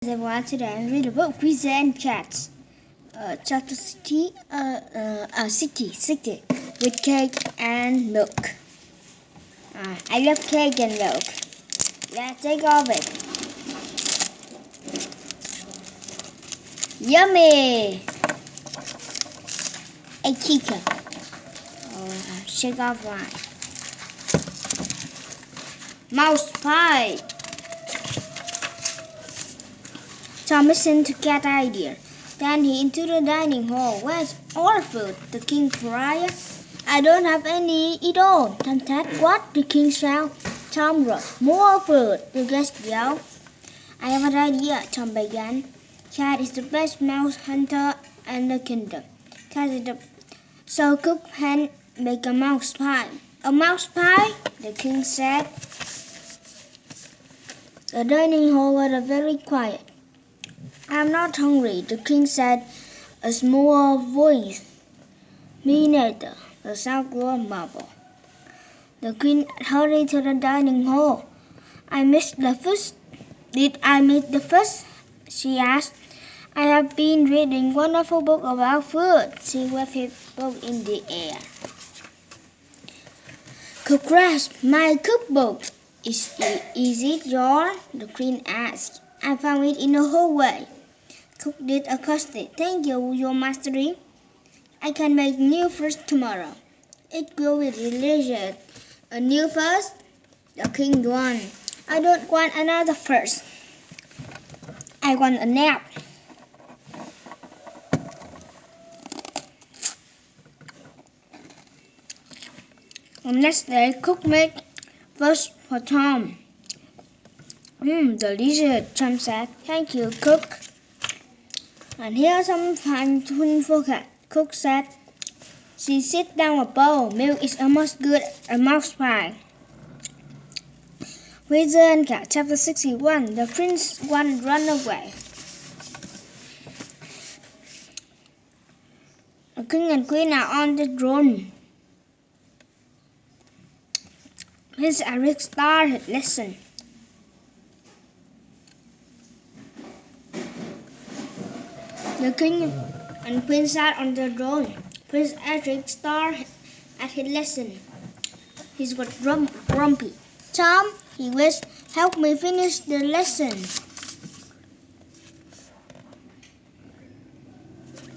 Everyone, today I read about Pizza and Cats. Chapter 60 with cake and milk. I love cake and milk. Let's take off it. Yummy! A chicken. Shake off one. Mouse pie. Tom listened to Cat's idea. Then he into the dining hall. Where's all food? The king cried. I don't have any. Eat all. Tom said, what? The king shouted. Tom roared, more food. The guest yelled. I have an idea, Tom began. Cat is the best mouse hunter in the kingdom. Cat is the... So cook and make a mouse pie. A mouse pie? The king said. The dining hall was very quiet. I'm not hungry, the king said, a small voice. Me neither, the sound was mumbled. The queen hurried to the dining hall. I missed the first. Did I miss the first? She asked. I have been reading wonderful book about food. She waved her book in the air. Congrats, my cookbook. Is it yours? The queen asked. I found it in the hallway. Cook did accosted. Thank you, your mastery. I can make new first tomorrow. It will be delicious. A new first? The king won. I don't want another first. I want a nap. The next day, Cook made first for Tom. Delicious, Tom said. Thank you, Cook. And here's some fine food for Cat, Cook said. She set down a bowl. Milk is almost good as a mouse pie. Pizza and Cat, chapter 61. The prince ran away. The king and queen are on the throne. Prince Eric started lesson. The king and queen sat on the throne. Prince Eric started at his lesson. He was grumpy. Tom, he wished, help me finish the lesson.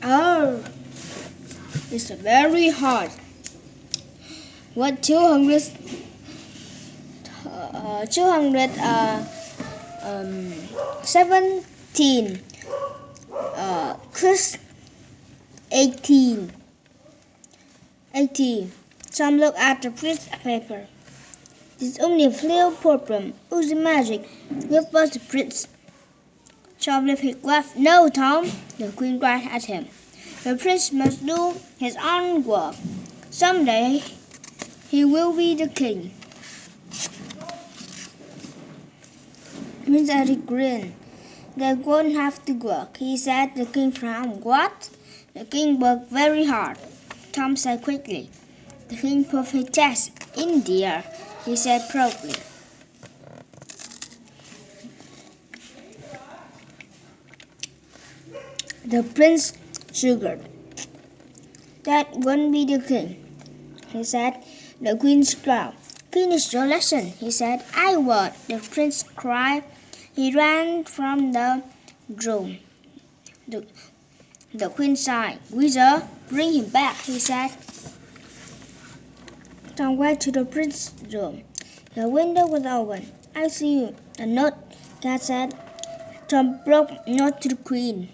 Oh, it's very hard. What 217 Chris 18. Tom looked at the prince paper. It's only a little problem. Use the magic. Give us the prince. Tom left his wife. No, Tom, the queen cried at him. The prince must do his own work. Someday he will be the king. Prince Eric grinned. They won't have to work, he said. The king frowned. What? The king worked very hard. Tom said quickly. The king put his chest in the air, he said proudly. The prince shuddered. That won't be the king, he said. The queen scowled. Finish your lesson, he said. I won't, the prince cried. He ran from the room. The queen sighed. Wizard, bring him back, he said. Tom went to the prince's room. The window was open. I see you. A note, Cat said. Tom broke a note to the queen.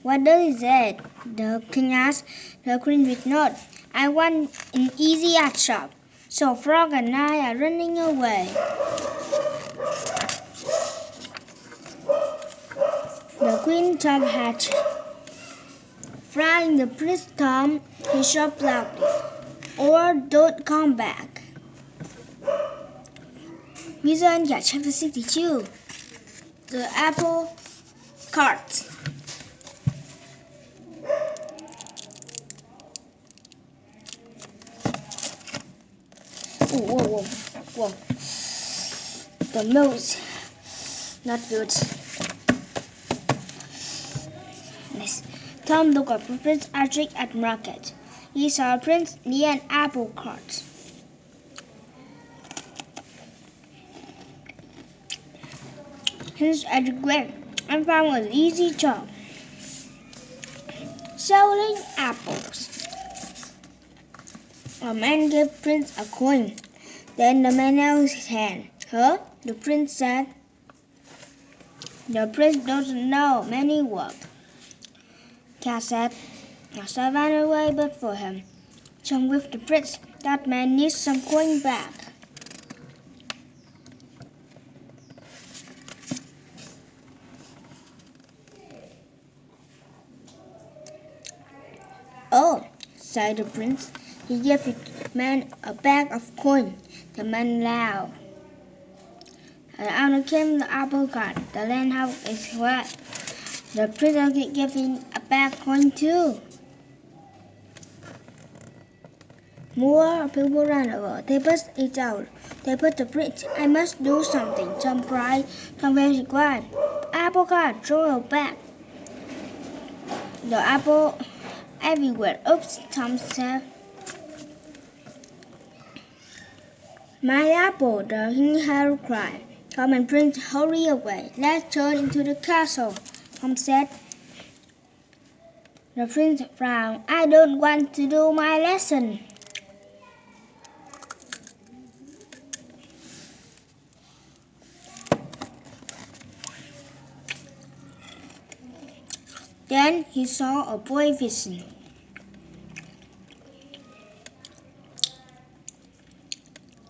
What does it say? The king asked. The queen read note. I want an easy art shop. So Frog and I are running away. The queen top hatched. Frying the prince Tom, he shouted loudly. Or don't come back. Pizza and Cat, chapter 62. The apple cart. Whoa. The nose. Not good. Tom looked up Prince Edric at market. He saw Prince near an apple cart. Prince Edric went and found an easy job, selling apples. A man gave Prince a coin. Then the man held his hand. Huh? The prince said. The prince doesn't know many words. Cat said. The servant ran away but for him. Come with the prince. That man needs some coin back. Oh, sighed the prince. He gave the man a bag of coin. The man laughed. And out came the apple cart. The land house is wet. The prince gave him a bag of coin too. More people ran over. They pushed each out. They put the prince. I must do something. Tom cried. Tom very quiet. Apple cart, throw your bag. The apple everywhere. Oops, Tom said. My apple, the king herald cried. Tom and Prince hurry away. Let's turn into the castle, Tom said. The prince frowned. I don't want to do my lesson. Then he saw a boy fishing.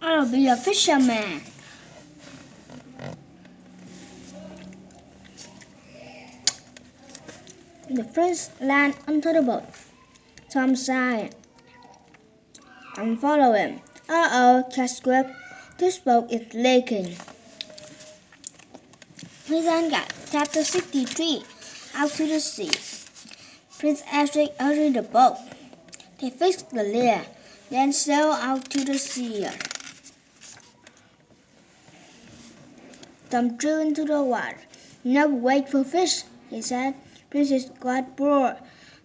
I'll be a fisherman. The prince landed onto the boat. Tom sighed and followed him. Uh-oh, Cat squeaked. This boat is leaking. Prince got chapter 63, out to the sea. Prince Edric hurried the boat. They fixed the lid, then sailed out to the sea. Tom threw into the water. Now wait for fish, he said. Princess got bored.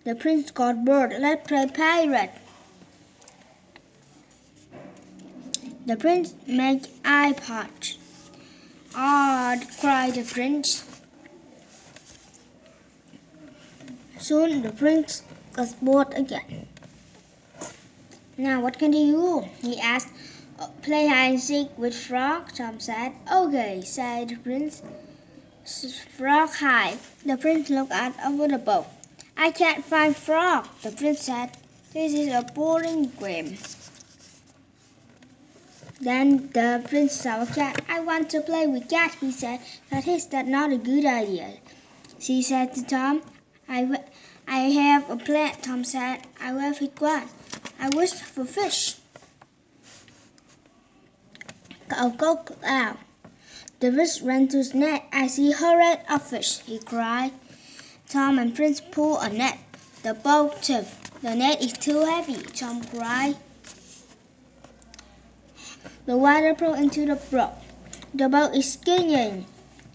The prince got bored. Let's play pirate. The prince made eye patch. Ah, cried the prince. Soon the prince got bored again. Now what can he do? He asked. Play hide and seek with Frog, Tom said. Okay, said the prince. Frog hide. The prince looked out over the boat. I can't find Frog, the prince said. This is a boring game. Then the prince saw a cat. I want to play with cat, he said. But is that not a good idea? She said to Tom. I have a plan, Tom said. I will pick one. I wish for fish. Go out. The fish ran to his net. I see horrid of fish, he cried. Tom and Prince pulled a net. The boat tipped. The net is too heavy, Tom cried. The water poured into the brook. The boat is sinking,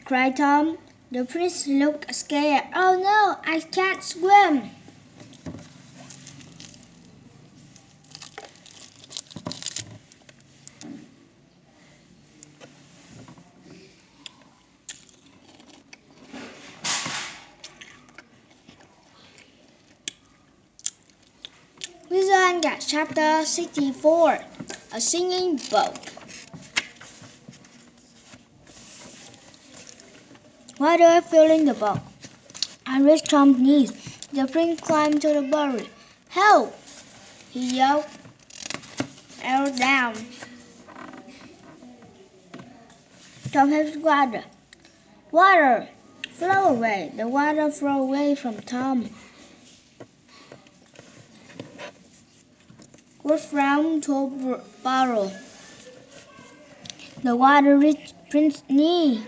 cried Tom. The prince looked scared. Oh no, I can't swim. We got chapter 64, a singing boat. Why do I feel in the boat? I reached Tom's knees. The prince climbed to the bury. Help! He yelled. Arrow down. Tom has water. Water! Flow away. The water flowed away from Tom. Was round to a barrel. The water reached Prince's knee.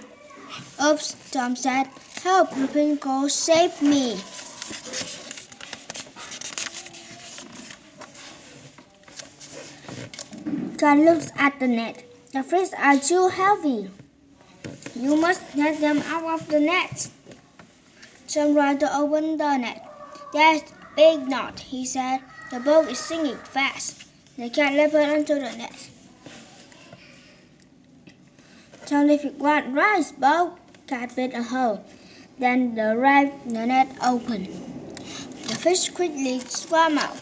Oops, Tom said. Help, the prince called. Save me. John looked at the net. The fish are too heavy. You must get them out of the net. Tom tried to open the net. That's a big knot, he said. The boat is sinking fast. The cat leaped onto the net. Tom lifted one rise boat. Cat bit a hole. Then the net opened. The fish quickly swam out.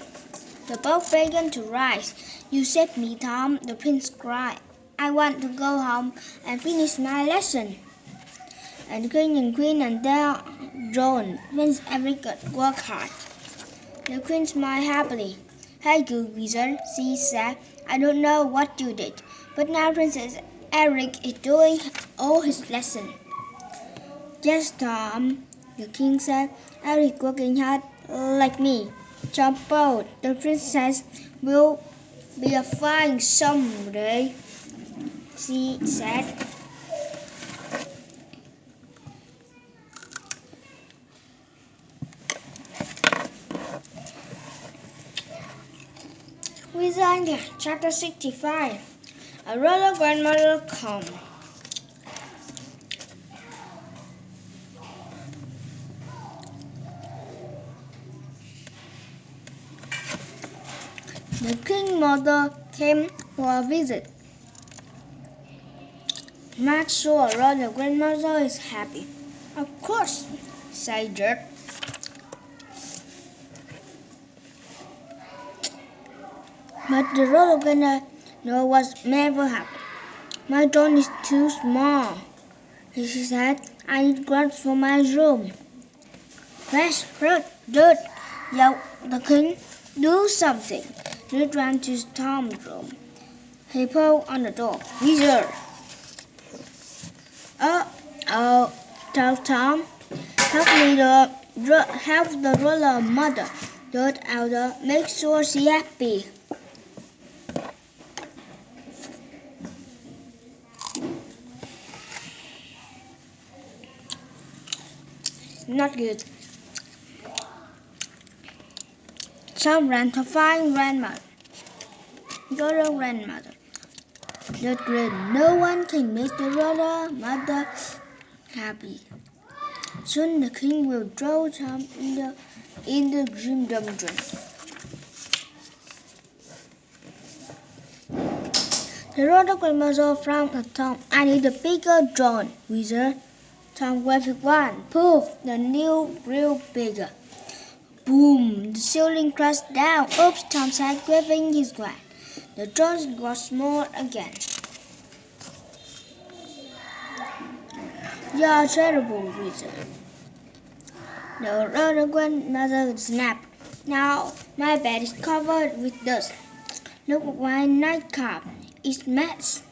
The boat began to rise. You saved me, Tom, the prince cried. I want to go home and finish my lesson. And the king and queen and their drone, Prince Eric worked hard. The queen smiled happily. Hey, good wizard, she said. I don't know what you did, but now Princess Eric is doing all his lesson. Yes, Tom, the king said. Eric working hard like me. Jump boat, the princess will be a fine someday, she said. Wizard, chapter 65. A royal grandmother come. The king's mother came for a visit. Make sure royal grandmother is happy. Of course, said George. But the royal grandmother was never happy. My throne is too small, she said. I need grass for my room. Flash, dirt, yelled the king. Do something. Dirt ran to Tom's room. He pulled on the door. Wizard. Oh, told Tom. Help the royal mother. Dirt elder, make sure she's happy. Not good. Tom ran to find grandmother. Royal grandmother. The great no one can make the royal mother happy. Soon the king will throw Tom in the grim dungeon. The royal grandmother frowned at Tom. I need a bigger throne, wizard. Tom waved one. Poof! The new grew bigger. Boom! The ceiling crashed down. Oops! Tom said, waving his wand. The throne was small again. You're a terrible wizard. The royal grandmother snapped. Now my bed is covered with dust. Look at my nightcap. It's a mess.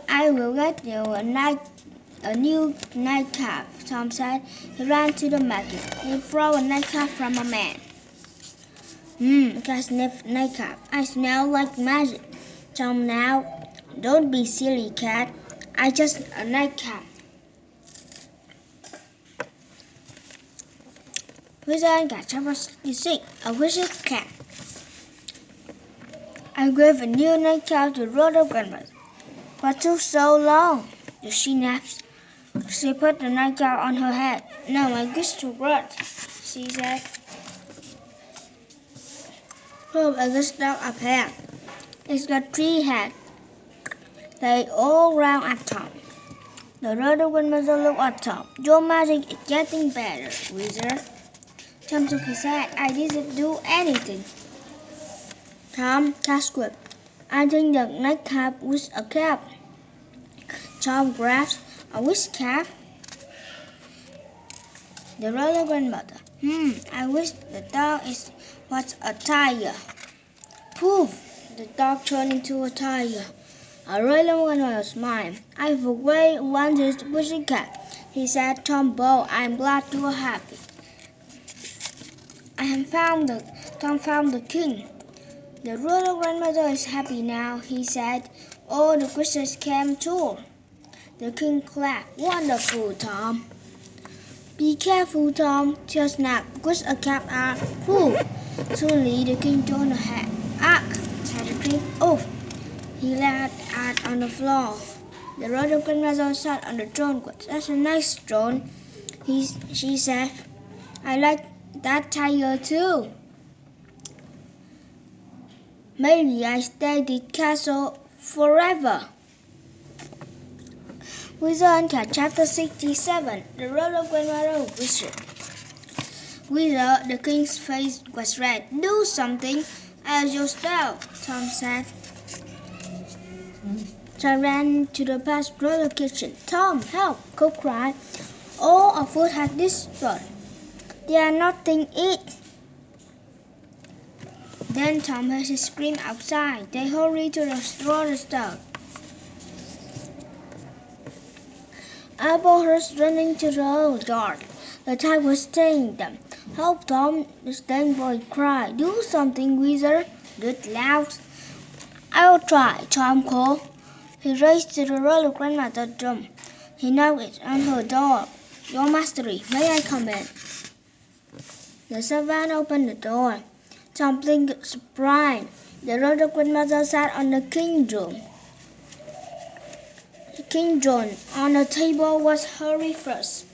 I will get you a new nightcap, Tom said. He ran to the market. He borrowed a nightcap from a man. I sniffed nightcap. I smell like magic. Tom, now, don't be silly, cat. I just a nightcap. Wizard got chapter 66. A wizard cat. I gave a new nightcap to royal grandmother. What took so long? She snapped. She put the nightcap on her head. No, my wish to rot, she said. From a good dog appeared. It's got 3 heads. They all ran at Tom. The royal grandmother looked at Tom. Your magic is getting better, wizard. Tom shook his head. I didn't do anything. Tom gasped. I think the nightcap was a cap. Tom grasped a wish cap. The royal grandmother. I wish the dog was a tiger. Poof! The dog turned into a tiger. A royal grandmother smiled. I've always wanted to wish a cat. He said, Tom Bow, I'm glad you are happy. Tom found the king. The royal grandmother is happy now, he said. All the wishes came true. The king clapped. Wonderful, Tom. Be careful, Tom. Just snap. Wish a cap out. Poof! Suddenly the king turned ahead. Ark! Said the king. Oof! He laid on the floor. The royal grandmother sat on the throne. That's a nice throne. She said, I like that tiger too. Maybe I stay at the castle forever. Wizard and Cat Chapter 67 The Road of Grandmother Wizard. Wizard, the king's face was red. Do something, as your spell, Tom said. Tom ran to the past roller kitchen. Tom, help! Cook cried. All our food has destroyed. There are nothing to eat. Then Tom heard his scream outside. They hurried to the roller stove. Apple heard running to the yard. The tide was staying them. Help, Tom! The stain boy cried. Do something, Wizard! Good loud. I'll try, Tom called. He raced to the roller grandmother's room. He knocked on her door. Your mastery, may I come in? The servant opened the door. Tom blinked surprised. The roller grandmother sat on the king's room. The king's throne on the table was her first.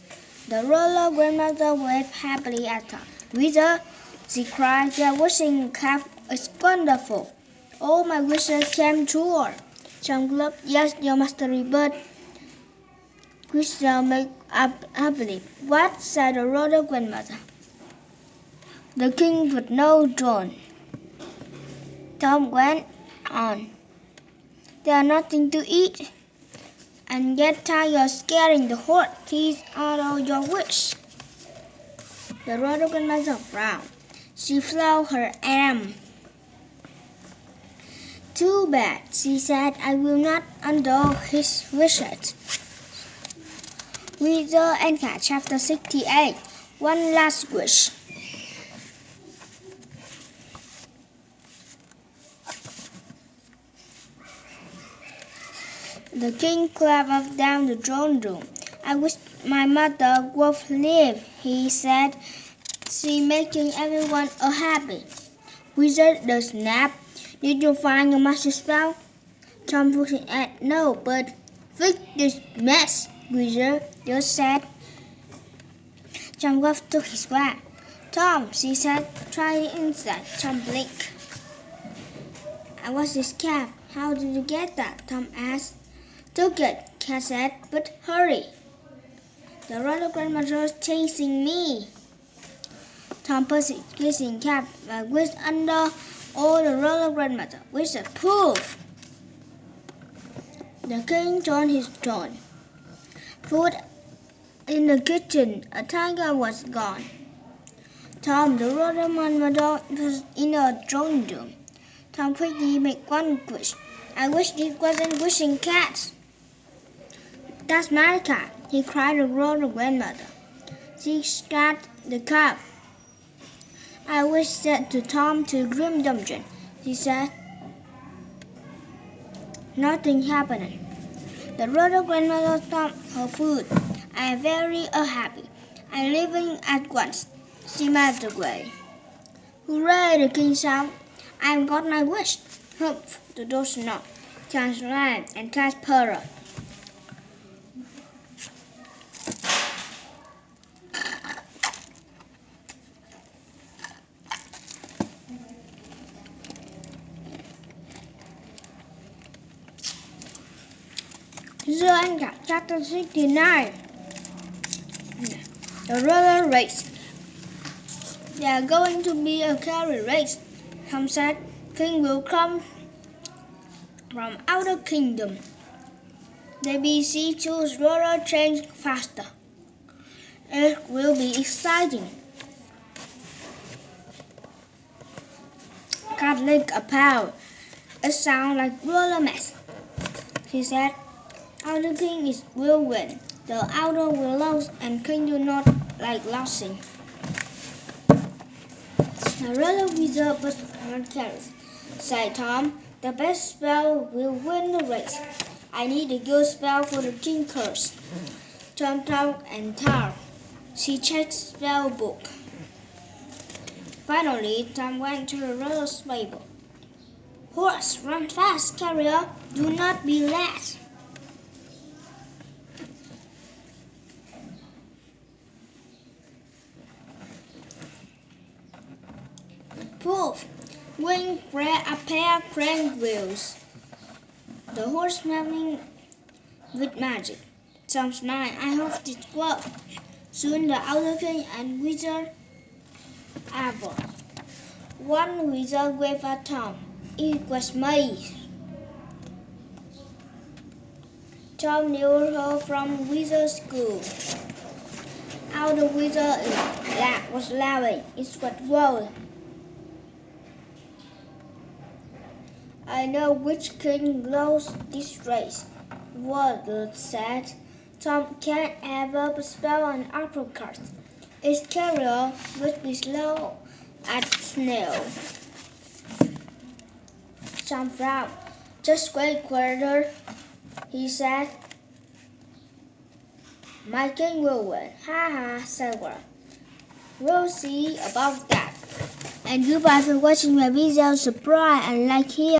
The roller grandmother waved happily at Tom. Wizard, she cried, your wishing cap is wonderful. All my wishes came true. Tom clapped, yes, your mastery, but Wizard made up happily. What? Said the roller grandmother. The king with no throne. Tom went on. There's nothing to eat. And yet tired scaring the horse. These are all your wish. The roller grandmother frowned. She flew her arm. Too bad, she said. I will not undo his wishes. Wizard and Cat Chapter 68 One Last Wish. The king climbed down the throne room. I wish my mother would live, he said. She making everyone happy. Wizard the snap. Did you find your master spell? Tom looking at no, but fix this mess, Wizard just said. Tom took his back. Tom, she said, try the inside. Tom blinked. I was this cap. How did you get that? Tom asked. Took it, Cat said, but hurry. The roller grandmother is chasing me. Tom put his kissing cap and whisked under all the roller grandmother. Wizard, poof! The king turned his throne. Food in the kitchen. A tiger was gone. Tom, the roller grandmother, was in a throne room. Tom quickly made one wish. I wish it wasn't wishing cats. That's my cat, he cried to the roller grandmother. She scratched the cat. I wish that to Tom to Grim Dungeon, she said. Nothing happened. The roller grandmother stopped her food. I am very happy. I'm leaving at once. She melted away. Hooray, the king shouted. I've got my wish. Humph, the door knocked. Cats ran and cats purred. Chapter 69 The roller race. There are going to be a carriage race. Tom said, King will come from outer kingdom. The BC choose roller trains faster. It will be exciting. Cat licked a pail. It sounds like roller mess. He said, outer king will win. The outer will lose, and king do not like losing. The roller wizard was on carrots. Said Tom, the best spell will win the race. I need a good spell for the king curse. Tom talked and talked. She checked spell book. Finally, Tom went to the roller stable. Horse, run fast, carrier. Do not be late. Poof! Wing appear crank wheels. The horse smelling with magic. Tom smiled. I hope it works. Soon the other king and wizard arrived. One wizard waved at Tom. It was me. Tom knew her from wizard school. How the wizard was laughing. It was well. I know which king lost this race. Wizard said. Tom can't ever spell an apricot. Its carrier would be slow as snail. Tom frowned. Just wait, quarter, he said. My king will win. Ha ha, said Ward. We'll see about that. And goodbye for watching my video. Subscribe and like here.